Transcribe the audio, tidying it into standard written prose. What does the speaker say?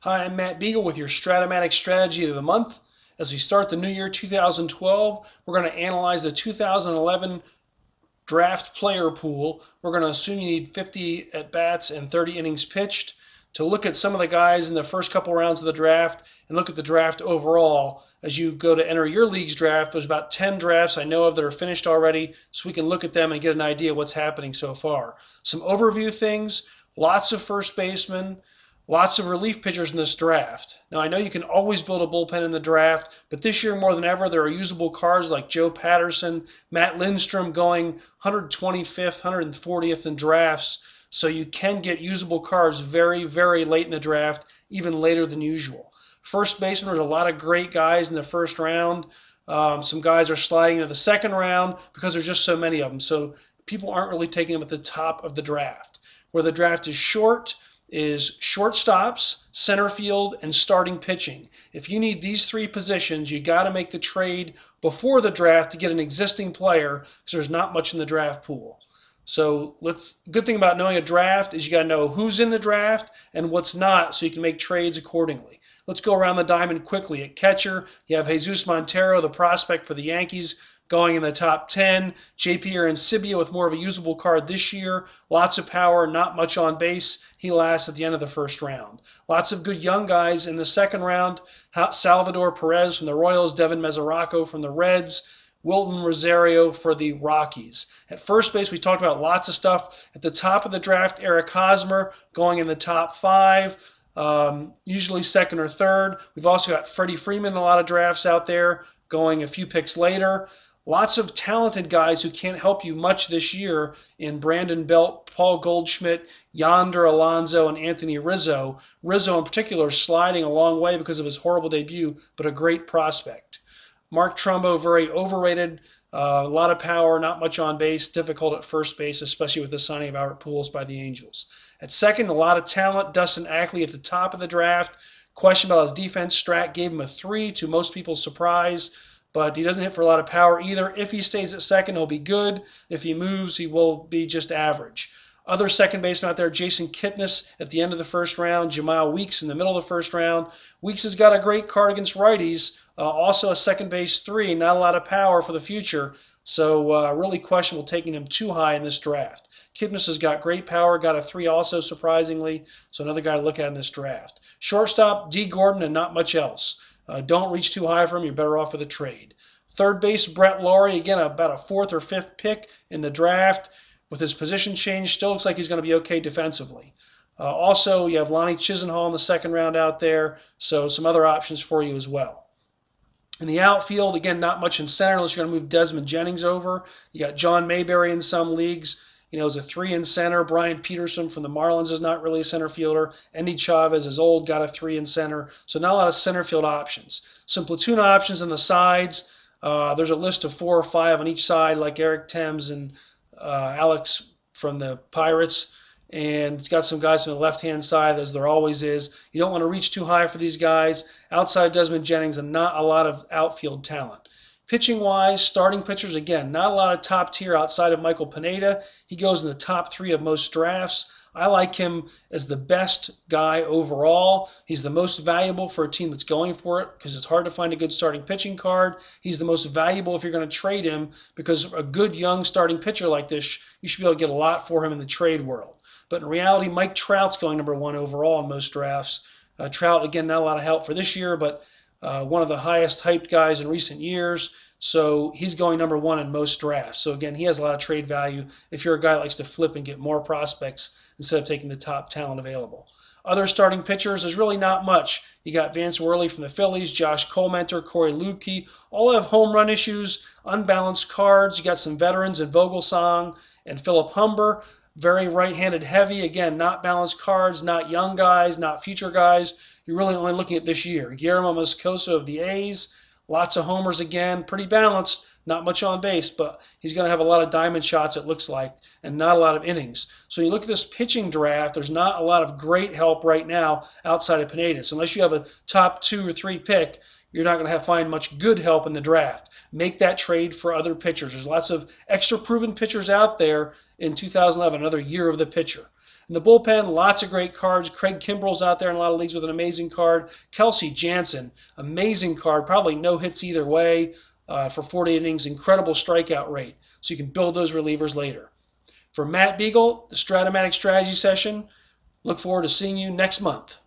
Hi, I'm Matt Beagle with your Stratomatic Strategy of the Month. As we start the new year 2012, we're going to analyze the 2011 draft player pool. We're going to assume you need 50 at-bats and 30 innings pitched to look at some of the guys in the first couple rounds of the draft and look at the draft overall. As you go to enter your league's draft, there's about 10 drafts I know of that are finished already, so we can look at them and get an idea of what's happening so far. Some overview things, lots of first basemen, lots of relief pitchers in this draft. Now, I know you can always build a bullpen in the draft, but this year more than ever, there are usable cards like Joe Patterson, Matt Lindstrom going 125th, 140th in drafts, so you can get usable cards very, very late in the draft, even later than usual. First baseman, there's a lot of great guys in the first round. Some guys are sliding into the second round because there's just so many of them, so people aren't really taking them at the top of the draft. Where the draft is short, is shortstops, center field, and starting pitching. If you need these three positions, you got to make the trade before the draft to get an existing player because there's not much in the draft pool. So good thing about knowing a draft is you got to know who's in the draft and what's not so you can make trades accordingly. Let's go around the diamond quickly. At catcher, you have Jesus Montero, the prospect for the Yankees, going in the top 10. JP Arencibia with more of a usable card this year. Lots of power, not much on base. He lasts at the end of the first round. Lots of good young guys in the second round. Salvador Perez from the Royals, Devin Mesoraco from the Reds, Wilton Rosario for the Rockies. At first base, we talked about lots of stuff. At the top of the draft, Eric Hosmer going in the top 5. Usually second or third. We've also got Freddie Freeman in a lot of drafts out there going a few picks later. Lots of talented guys who can't help you much this year in Brandon Belt, Paul Goldschmidt, Yonder Alonso, and Anthony Rizzo. Rizzo in particular sliding a long way because of his horrible debut, but a great prospect. Mark Trumbo, very overrated, a lot of power, not much on base, difficult at first base, especially with the signing of Albert Pujols by the Angels. At second, a lot of talent. Dustin Ackley at the top of the draft. Question about his defense. Strat gave him a 3 to most people's surprise, but he doesn't hit for a lot of power either. If he stays at second, he'll be good. If he moves, he will be just average. Other second basemen out there, Jason Kipnis at the end of the first round, Jamal Weeks in the middle of the first round. Weeks has got a great card against righties, also a second base 3, not a lot of power for the future, so really questionable taking him too high in this draft. Kipnis has got great power, got a 3 also surprisingly, so another guy to look at in this draft. Shortstop, D. Gordon, and not much else. Don't reach too high for him. You're better off with a trade. Third base, Brett Laurie, again, about a 4th or 5th pick in the draft. With his position change, still looks like he's going to be okay defensively. Also, you have Lonnie Chisenhall in the second round out there, so some other options for you as well. In the outfield, again, not much in center unless you're going to move Desmond Jennings over. You got John Mayberry in some leagues. As a 3 in center. Brian Peterson from the Marlins is not really a center fielder. Endy Chavez is old, got a 3 in center. So not a lot of center field options. Some platoon options on the sides. There's a list of 4 or 5 on each side, like Eric Thames and Alex from the Pirates. And it's got some guys on the left-hand side, as there always is. You don't want to reach too high for these guys. Outside Desmond Jennings, and not a lot of outfield talent. Pitching-wise, starting pitchers, again, not a lot of top tier outside of Michael Pineda. He goes in the top 3 of most drafts. I like him as the best guy overall. He's the most valuable for a team that's going for it because it's hard to find a good starting pitching card. He's the most valuable if you're going to trade him because a good young starting pitcher like this, you should be able to get a lot for him in the trade world. But in reality, Mike Trout's going number 1 overall in most drafts. Trout, again, not a lot of help for this year, but one of the highest hyped guys in recent years, so he's going number 1 in most drafts. So again, he has a lot of trade value if you're a guy that likes to flip and get more prospects instead of taking the top talent available. Other starting pitchers, there's really not much. You got Vance Worley from the Phillies, Josh Colmenter, Corey Lukey, all have home run issues, unbalanced cards. You got some veterans in Vogelsong and Philip Humber. Very right-handed heavy. Again, not balanced cards, not young guys, not future guys. You're really only looking at this year. Guillermo Moscoso of the A's, lots of homers again, pretty balanced, not much on base, but he's going to have a lot of diamond shots, it looks like, and not a lot of innings. So you look at this pitching draft, there's not a lot of great help right now outside of Pineda. So unless you have a top 2 or 3 pick, you're not going to find much good help in the draft. Make that trade for other pitchers. There's lots of extra proven pitchers out there in 2011, another year of the pitcher. In the bullpen, lots of great cards. Craig Kimbrell's out there in a lot of leagues with an amazing card. Kelsey Jansen, amazing card. Probably no hits either way for 40 innings. Incredible strikeout rate. So you can build those relievers later. For Matt Beagle, the Stratomatic Strategy Session, look forward to seeing you next month.